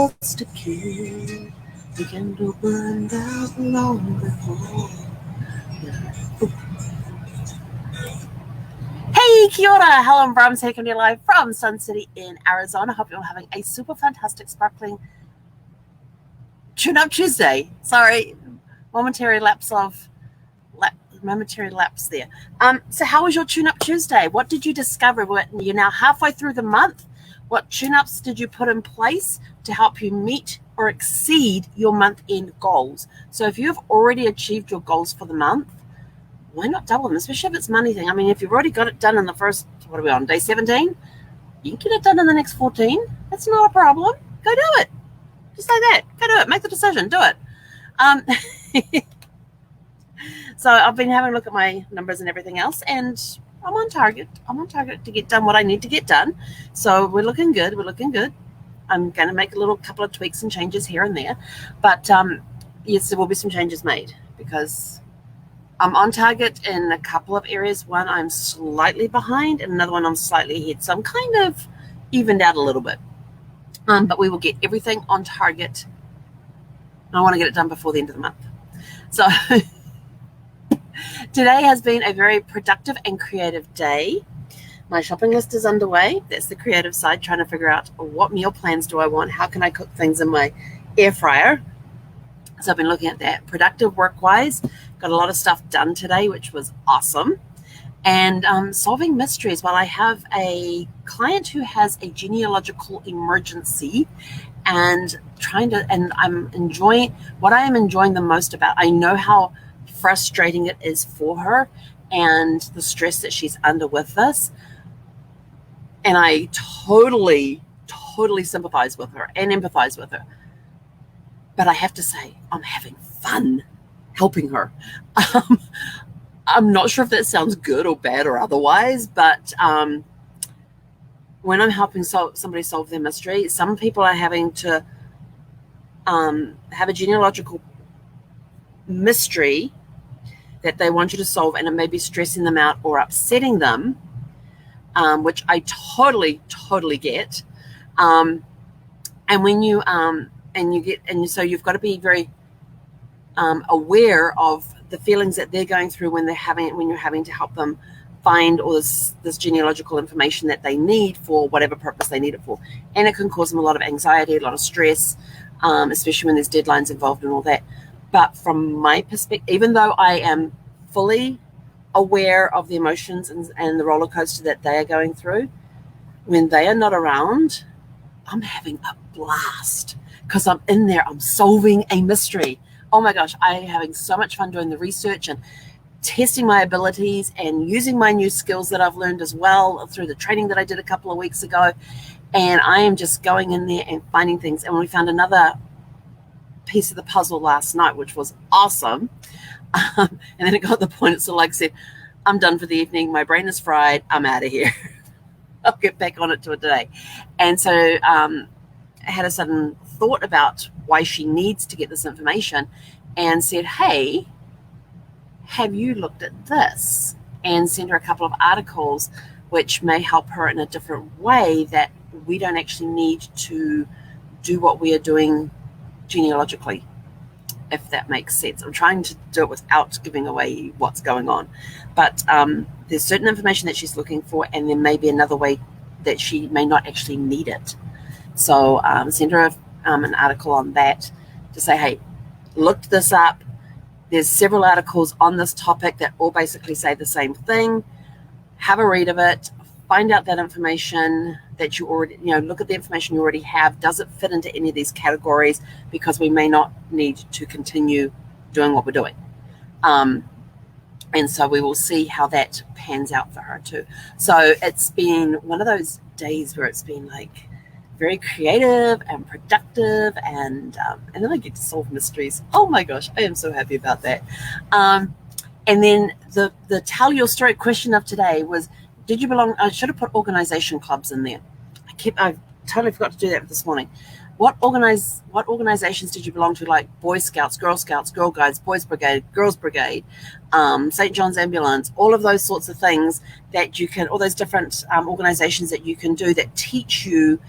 just a kid. The candle burned out long before. Hey, kia ora, Helen Brahms here coming live from Sun City in Arizona. Hope you're all having a super fantastic, sparkling Tune-Up Tuesday. Sorry, momentary lapse there. So how was your Tune-Up Tuesday? What did you discover? You're now halfway through the month. What tune-ups did you put in place to help you meet or exceed your month-end goals? So if you've already achieved your goals for the month, why not double them, especially if it's money thing? I mean, if you've already got it done in the first, what are we on, day 17? You can get it done in the next 14. That's not a problem. Go do it. Just like that. Go do it. Make the decision. Do it. So I've been having a look at my numbers and everything else, and I'm on target. I'm on target to get done what I need to get done. So we're looking good. We're looking good. I'm going to make a little couple of tweaks and changes here and there. But yes, there will be some changes made because I'm on target in a couple of areas. One, I'm slightly behind, and another one, I'm slightly ahead. So I'm kind of evened out a little bit. But we will get everything on target. I want to get it done before the end of the month. So today has been a very productive and creative day. My shopping list is underway. That's the creative side, trying to figure out what meal plans do I want? How can I cook things in my air fryer? So I've been looking at that. Productive work-wise, got a lot of stuff done today, which was awesome. And solving mysteries. Well, I have a client who has a genealogical emergency, and I'm enjoying what I am enjoying the most about. I know how frustrating it is for her and the stress that she's under with this. And I totally sympathize with her and empathize with her. But I have to say, I'm having fun helping her. I'm not sure if that sounds good or bad or otherwise, but when I'm helping somebody solve their mystery, some people are having to have a genealogical mystery that they want you to solve, and it may be stressing them out or upsetting them, which I totally get. And when you so you've got to be very aware of the feelings that they're going through when you're having to help them find all this genealogical information that they need for whatever purpose they need it for. And it can cause them a lot of anxiety, a lot of stress, especially when there's deadlines involved and all that. But from my perspective, even though I am fully aware of the emotions and the roller coaster that they are going through, when they are not around, I'm having a blast because I'm in there, I'm solving a mystery. Oh my gosh, I am having so much fun doing the research and testing my abilities and using my new skills that I've learned as well through the training that I did a couple of weeks ago. And I am just going in there and finding things. And we found another piece of the puzzle last night, which was awesome. And then it got to the point, it's like I said, I'm done for the evening. My brain is fried. I'm out of here. I'll get back on it today. And so I had a sudden thought about why she needs to get this information and said, hey, have you looked at this? And sent her a couple of articles which may help her in a different way, that we don't actually need to do what we are doing genealogically, if that makes sense. I'm trying to do it without giving away what's going on. But there's certain information that she's looking for, and there may be another way that she may not actually need it. So send her an article on that to say, hey, looked this up. There's several articles on this topic that all basically say the same thing. Have a read of it. Find out that information that you already, look at the information you already have. Does it fit into any of these categories? Because we may not need to continue doing what we're doing. And so we will see how that pans out for her too. So it's been one of those days where it's been like very creative and productive, and then I get to solve mysteries. Oh my gosh, I am so happy about that. And then the tell your story question of today was, did you belong? I should have put organization clubs in there. I totally forgot to do that this morning. What organizations did you belong to, like Boy Scouts, Girl Guides, Boys Brigade, Girls Brigade, St. John's Ambulance, all of those sorts of things that you can, all those different organizations that you can do that teach you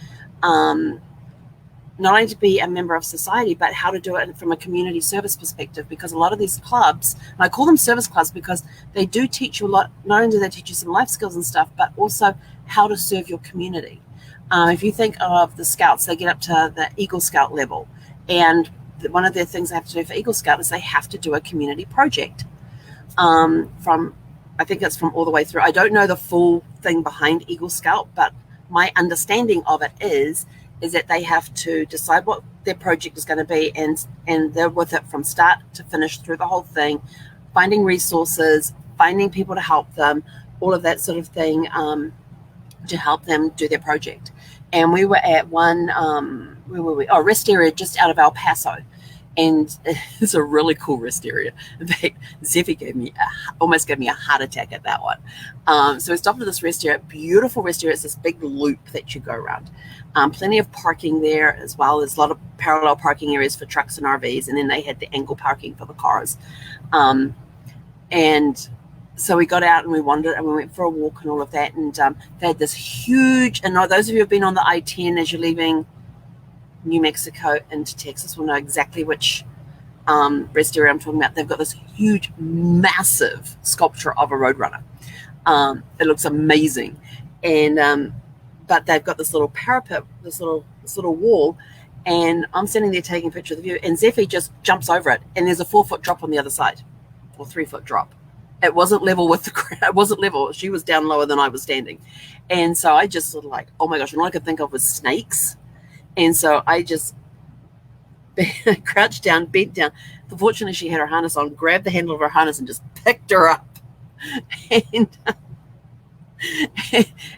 not only to be a member of society, but how to do it from a community service perspective, because a lot of these clubs, and I call them service clubs because they do teach you a lot. Not only do they teach you some life skills and stuff, but also how to serve your community. If you think of the Scouts, they get up to the Eagle Scout level, and one of the things they have to do for Eagle Scout is they have to do a community project. I think it's from all the way through. I don't know the full thing behind Eagle Scout, but my understanding of it is that they have to decide what their project is going to be, and they're with it from start to finish through the whole thing, finding resources, finding people to help them, all of that sort of thing, to help them do their project. And we were at one, where were we? Oh, rest area just out of El Paso. And it's a really cool rest area. In fact, Zeffy almost gave me a heart attack at that one. So we stopped at this rest area, beautiful rest area. It's this big loop that you go around. Plenty of parking there as well. There's a lot of parallel parking areas for trucks and RVs, and then they had the angle parking for the cars. And so we got out and we wandered and we went for a walk and all of that. And they had this huge, and those of you who have been on the I-10 as you're leaving New Mexico into Texas will know exactly which rest area I'm talking about. They've got this huge, massive sculpture of a roadrunner. It looks amazing, and but they've got this little parapet, this little wall, and I'm standing there taking a picture of the view, and Zeffy just jumps over it, and there's a 4-foot drop on the other side, or 3-foot drop. It wasn't level with the ground. It wasn't level. She was down lower than I was standing, and so I just sort of like, oh my gosh, and all I could think of was snakes. And so I just crouched down, bent down. Fortunately, she had her harness on, grabbed the handle of her harness and just picked her up.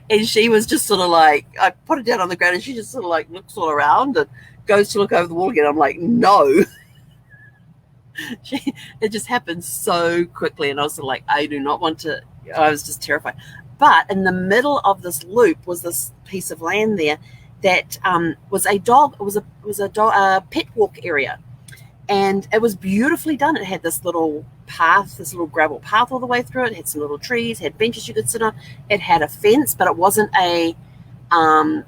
And she was just sort of like, I put her down on the ground and she just sort of like looks all around and goes to look over the wall again. I'm like, no. It just happened so quickly. And I was sort of like, I do not want to, I was just terrified. But in the middle of this loop was this piece of land there that was a dog. It was a pet walk area, and it was beautifully done. It had this little path, this little gravel path all the way through it. It had some little trees, had benches you could sit on. It had a fence, but it wasn't a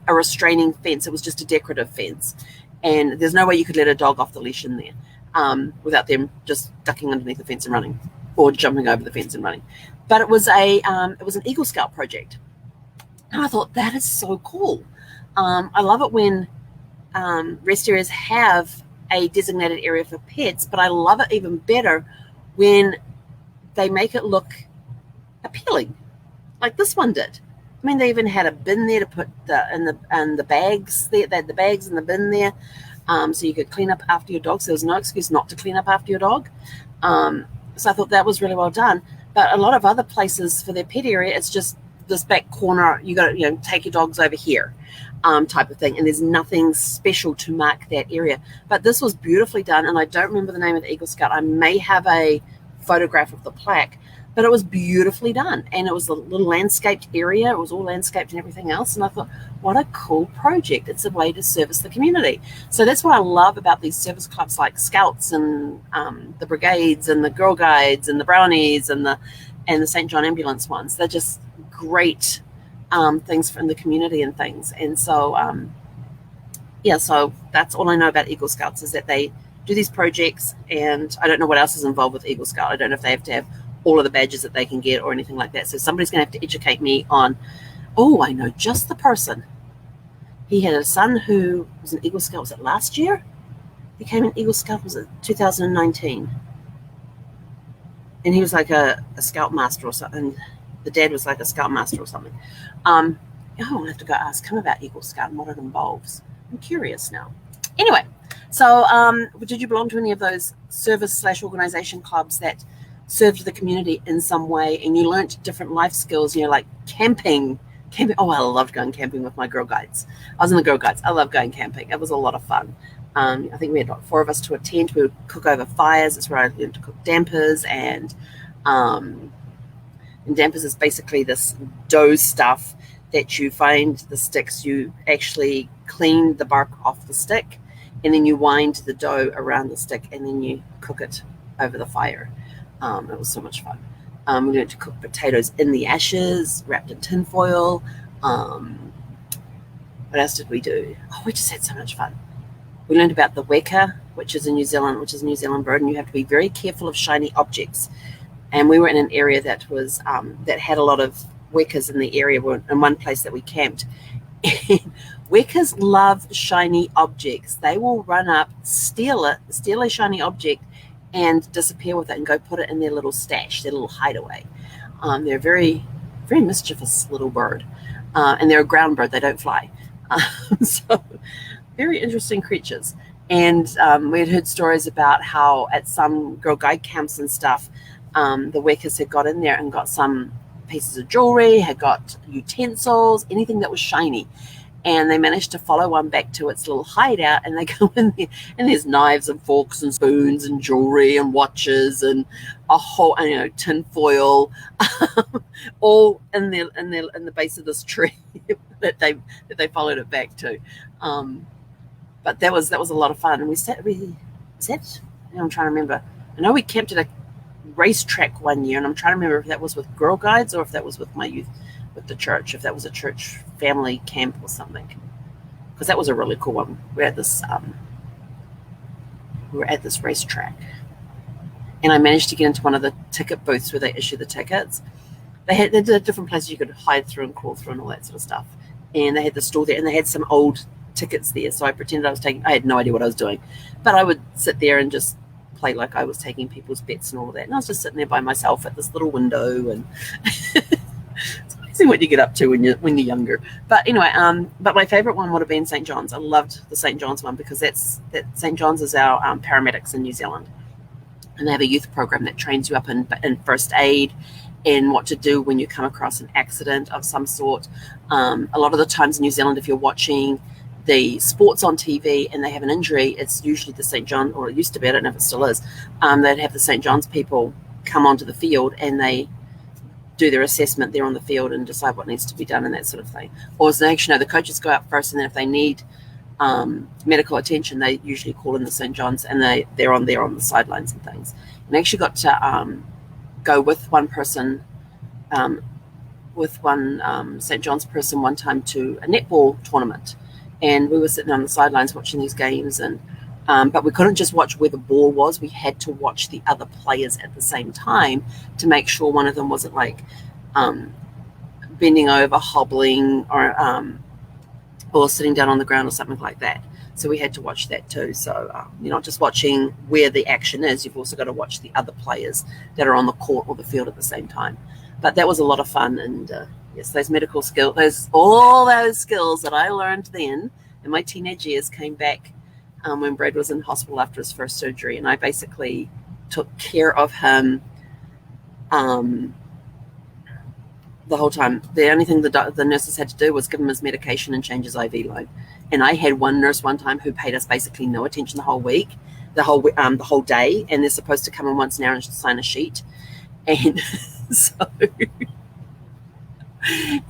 restraining fence. It was just a decorative fence, and there's no way you could let a dog off the leash in there without them just ducking underneath the fence and running, or jumping over the fence and running. But it was an Eagle Scout project, and I thought that is so cool. I love it when rest areas have a designated area for pets, but I love it even better when they make it look appealing, like this one did. I mean, they even had a bin there to put the bags there. They had the bags in the bin there, so you could clean up after your dog. So there was no excuse not to clean up after your dog. So I thought that was really well done. But a lot of other places for their pet area, it's just this back corner. You got to take your dogs over here. Type of thing, and there's nothing special to mark that area. But this was beautifully done, and I don't remember the name of the Eagle Scout. I may have a photograph of the plaque, but it was beautifully done, and it was a little landscaped area. It was all landscaped and everything else, and I thought, what a cool project. It's a way to service the community. So that's what I love about these service clubs like Scouts and the Brigades and the Girl Guides and the Brownies and the St. John Ambulance ones. They're just great things from the community and things. And so so that's all I know about Eagle Scouts, is that they do these projects, and I don't know what else is involved with Eagle Scout. I don't know if they have to have all of the badges that they can get or anything like that. So somebody's going to have to educate me on, I know just the person. He had a son who was an Eagle Scout. Was it last year? He became an Eagle Scout, was it 2019? And he was like a Scout Master or something. The dad was like a Scout Master or something. I'll have to go ask him about Eagle Scout and what it involves. I'm curious now. Anyway, so did you belong to any of those service/organization clubs that served the community in some way, and you learnt different life skills, like camping? Oh, I loved going camping with my Girl Guides. I was in the Girl Guides. I love going camping. It was a lot of fun. I think we had 4 of us to a tent. We would cook over fires. That's where I learned to cook dampers, and dampers is basically this dough stuff that you find the sticks. You actually clean the bark off the stick, and then you wind the dough around the stick, and then you cook it over the fire. It was so much fun. We learned to cook potatoes in the ashes, wrapped in tin foil. What else did we do? We just had so much fun. We learned about the weka, which is a New Zealand bird, and you have to be very careful of shiny objects. And we were in an area that was that had a lot of wekas in the area. We were in one place that we camped. And wekas love shiny objects. They will run up, steal a shiny object, and disappear with it and go put it in their little stash, their little hideaway. They're very, very mischievous little bird, and they're a ground bird. They don't fly. So very interesting creatures. And we had heard stories about how at some Girl Guide camps and stuff, the wekas had got in there and got some pieces of jewelry, had got utensils, anything that was shiny. And they managed to follow one back to its little hideout, and they go in there, and there's knives and forks and spoons and jewelry and watches and a whole, tin foil, all in the base of this tree that they followed it back to. But that was a lot of fun. And we sat. I'm trying to remember. I know we camped at a racetrack one year, and I'm trying to remember if that was with Girl Guides or if that was with my youth, with the church, if that was a church family camp or something. Because that was a really cool one. We were at this racetrack, and I managed to get into one of the ticket booths where they issue the tickets. They did different places you could hide through and crawl through and all that sort of stuff. And they had the store there, and they had some old tickets there. So I pretended I had no idea what I was doing, but I would sit there and just play like I was taking people's bets and all of that. And I was just sitting there by myself at this little window, and it's amazing what you get up to when you're younger. But anyway, but my favorite one would have been St. John's. I loved the St. John's one because St. John's is our paramedics in New Zealand, and they have a youth program that trains you up in first aid and what to do when you come across an accident of some sort. A lot of the times in New Zealand, if you're watching the sports on TV and they have an injury, it's usually the St. John, or it used to be, I don't know if it still is, they'd have the St. John's people come onto the field and they do their assessment there on the field and decide what needs to be done and that sort of thing. Or as they actually know, the coaches go out first, and then if they need medical attention, they usually call in the St. John's, and they're on there on the sidelines and things. And I actually got to go with one person, St. John's person one time to a netball tournament. And we were sitting on the sidelines watching these games, and but we couldn't just watch where the ball was. We had to watch the other players at the same time to make sure one of them wasn't like bending over, hobbling, or sitting down on the ground or something like that. So we had to watch that too. So you're not just watching where the action is, you've also got to watch the other players that are on the court or the field at the same time. But that was a lot of fun, and yes, those medical skills, all those skills that I learned then in my teenage years came back when Brad was in hospital after his first surgery, and I basically took care of him the whole time. The only thing the nurses had to do was give him his medication and change his IV line. And I had one nurse one time who paid us basically no attention the whole week, the whole day, and they're supposed to come in once an hour and sign a sheet. And so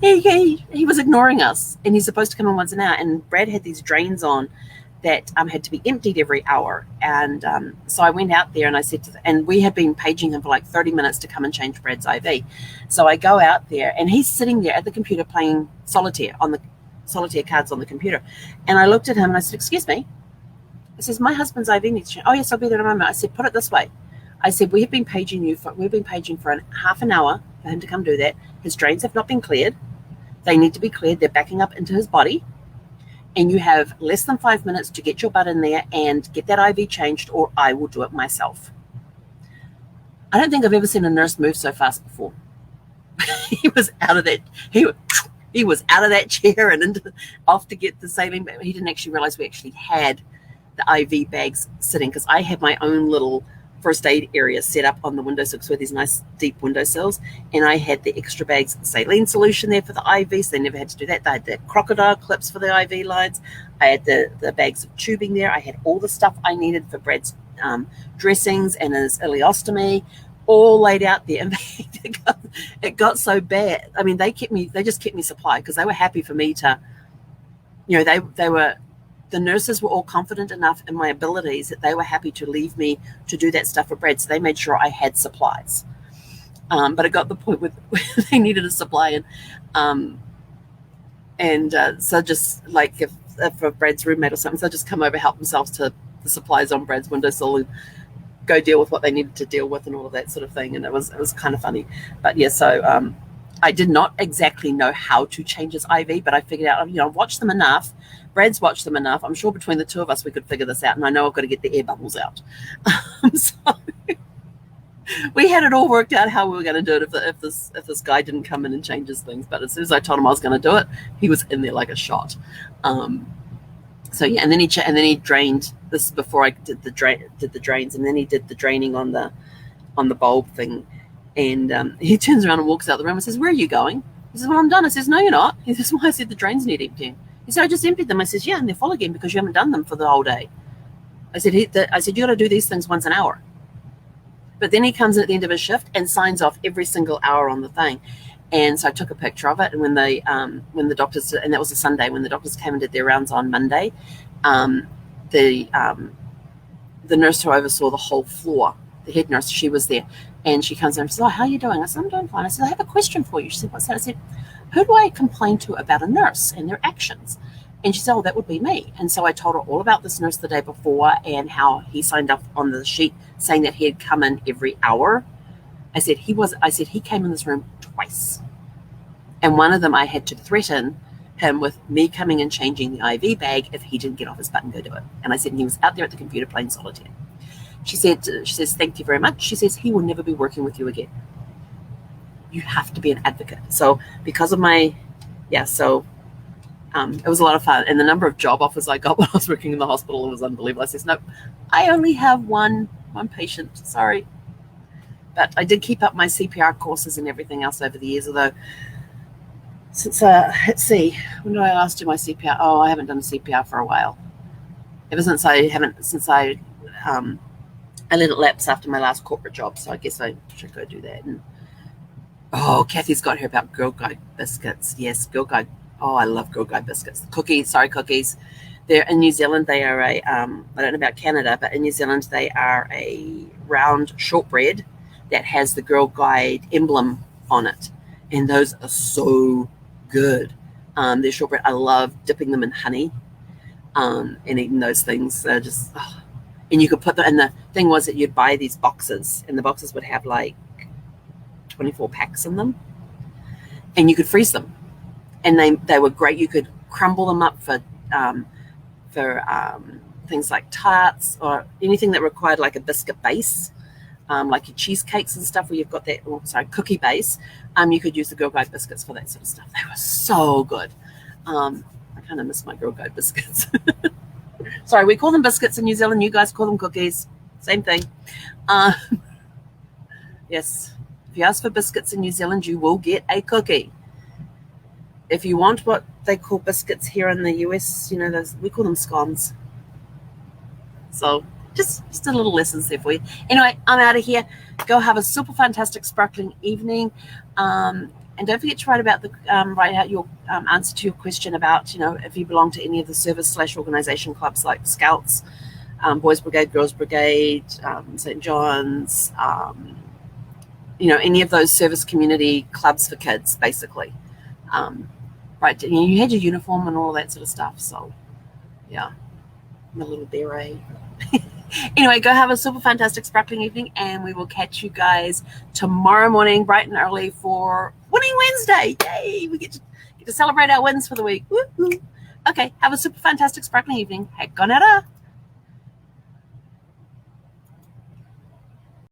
he was ignoring us, and he's supposed to come in once an hour. And Brad had these drains on that had to be emptied every hour. And so I went out there and I said and we had been paging him for like 30 minutes to come and change Brad's IV. So I go out there, and he's sitting there at the computer playing solitaire cards on the computer. And I looked at him and I said, "Excuse me." I says, "My husband's IV needs to change." "Oh yes, I'll be there in a moment." I said, "Put it this way." I said, we've been paging for half an hour for him to come do that. His drains have not been cleared. They need to be cleared. They're backing up into his body. And you have less than 5 minutes to get your butt in there and get that IV changed, or I will do it myself. I don't think I've ever seen a nurse move so fast before. He was out of that. He was out of that chair and off to get the saline. But he didn't actually realize we actually had the IV bags sitting, because I had my own little first aid area set up on the windowsills with these nice deep windowsills, and I had the extra bags of saline solution there for the IV, so they never had to do that. They had the crocodile clips for the IV lines. I had the bags of tubing there. I had all the stuff I needed for Brad's dressings and his ileostomy all laid out there. And it got so bad. I mean, they just kept me supplied, because they were happy for me to, the nurses were all confident enough in my abilities that they were happy to leave me to do that stuff for Brad. So they made sure I had supplies. But it got the point where they needed a supply. So just like if for Brad's roommate or something. So they'll just come over, help themselves to the supplies on Brad's windowsill, and go deal with what they needed to deal with and all of that sort of thing. And it was kind of funny. But yeah, so I did not exactly know how to change his IV, but I figured out, I've watched them enough. Brad's watched them enough. I'm sure between the two of us we could figure this out. And I know I've got to get the air bubbles out. So we had it all worked out how we were going to do it if this guy didn't come in and change his things. But as soon as I told him I was going to do it, he was in there like a shot. So yeah, and then he drained. This is before I did the drains, and then he did the draining on the bulb thing. And he turns around and walks out the room and says, "Where are you going?" He says, "Well, I'm done." I says, "No, you're not." He says, "Why?" I said, "The drains need emptying." He said, "I just emptied them." I says, "Yeah, and they're full again because you haven't done them for the whole day." I said, "You got to do these things once an hour." But then he comes in at the end of his shift and signs off every single hour on the thing. And so I took a picture of it. And when the doctors, and that was a Sunday, when the doctors came and did their rounds on Monday, the nurse who oversaw the whole floor, the head nurse, she was there. And she comes in and says, "Oh, how are you doing?" I said, "I'm doing fine." I said, "I have a question for you." She said, "What's that?" I said, "Who do I complain to about a nurse and their actions?" And she said, "Oh, that would be me." And so I told her all about this nurse the day before and how he signed up on the sheet saying that he had come in every hour. I said, he came in this room twice. And one of them I had to threaten him with me coming and changing the IV bag if he didn't get off his butt and go do it. And I said, and he was out there at the computer playing solitaire. She says, "Thank you very much." She says, "He will never be working with you again. You have to be an advocate." So because of it was a lot of fun. And the number of job offers I got when I was working in the hospital was unbelievable. I says, "Nope, I only have one patient, sorry." But I did keep up my CPR courses and everything else over the years, although since, let's see, when did I last do my CPR? Oh, I haven't done CPR for a while. Ever since I let it lapse after my last corporate job, so I guess I should go do that. And Kathy's got her about Girl Guide biscuits. Yes, Girl Guide. Oh, I love Girl Guide biscuits. Cookies. They're in New Zealand. They are I don't know about Canada, but in New Zealand they are a round shortbread that has the Girl Guide emblem on it, and those are so good. They're shortbread. I love dipping them in honey and eating those things. They're just, and you could put them. And the thing was that you'd buy these boxes, and the boxes would have like 24 packs in them, and you could freeze them, and they were great. You could crumble them up for things like tarts or anything that required like a biscuit base. Like your cheesecakes and stuff where you've got that, cookie base, you could use the Girl Guide biscuits for that sort of stuff. They were so good. I kind of miss my Girl Guide biscuits. Sorry, we call them biscuits in New Zealand. You guys call them cookies. Same thing. Yes, if you ask for biscuits in New Zealand, you will get a cookie. If you want what they call biscuits here in the US, we call them scones. So just a little lessons there for you. Anyway, I'm out of here. Go have a super fantastic sparkling evening. And don't forget to write out your answer to your question about, if you belong to any of the service/organization clubs like Scouts, Boys Brigade, Girls Brigade, St. John's, any of those service community clubs for kids, basically. Right, you had your uniform and all that sort of stuff. So, yeah, my little beret. Anyway, go have a super fantastic sparkling evening, and we will catch you guys tomorrow morning bright and early for Winning Wednesday. Yay! We get to celebrate our wins for the week. Woo-hoo. Okay, have a super fantastic sparkling evening. Heck on